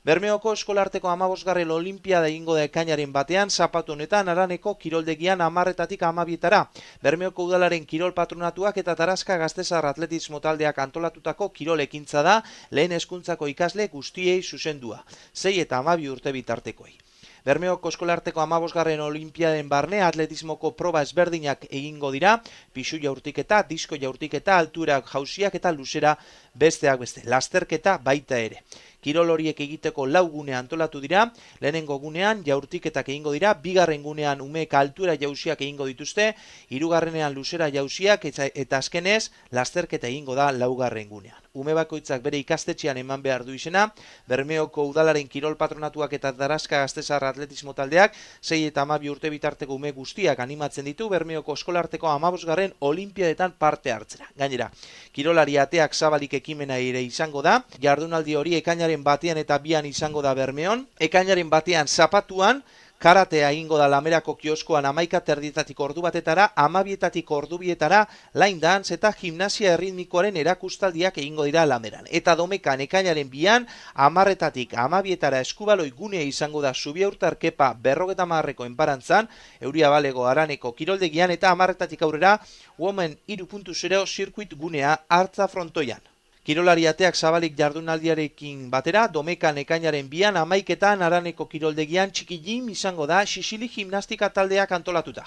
Bermeoko eskolarteko 15. Olinpiada egingo da ekainaren batean, zapatu honetan Araneko kiroldegian 10:00-tik 12:00-etara. Bermeoko udalaren kirol patronatuak eta Taraska Gaztezar atletismo taldeak antolatutako kirol ekintza da, lehen hezkuntzako ikasle guztiei zuzendua, 6 eta 12 urte bitartekoei. Bermeoko eskolarteko 15. Olinpiaden barne atletismoko proba ezberdinak egingo dira, pisu jaurtiketa, disko jaurtiketa, altura jauziak eta luzera besteak beste, lasterketa baita ere. Kirol horiek egiteko 4 gune antolatu dira, lehenengo gunean jaurtiketak egingo dira, bigarren gunean umeek altura jauziak egingo dituzte, hirugarrenean luzera jauziak eta azkenez lasterketa egingo da 4. gunean. Ume bakoitzak bere ikastetxean eman behar du izena, Bermeoko udalaren kirol patronatuak eta Taraska Gaztezar atletismo taldeak 6 eta 12 urte bitarteko ume guztiak animatzen ditu Bermeoko eskolarteko 15. Olinpiadetan parte hartzera. Gainera, kirolari ateak zabalik ekimena ere izango da, jardunaldi hori ekainaren batean eta bian izango da Bermeon, ekainaren batean zapatuan, karatea egingo da Lamerako kioskoan 11:30 ordu batetara, 12:00-tik ordu bietara, line dance eta gimnasia erritmikoaren erakustaldiak egingo dira Lameran. Eta Domekan ekainaren bian, 10:00-tik 12:00-etara eskubaloi gunea izango da Zubiaurtar Kepa 50ko enparantzan, Euria Balego Araneko kiroldegian eta 10:00-tik aurrera, Women 3.0 Circuit gunea Artza frontoian. Kirolari ateak zabalik jardunaldiarekin batera, Domekan ekainaren bian 11:00-etan Araneko kiroldegian txiki gym izango da Sisili gimnastika taldeak antolatuta.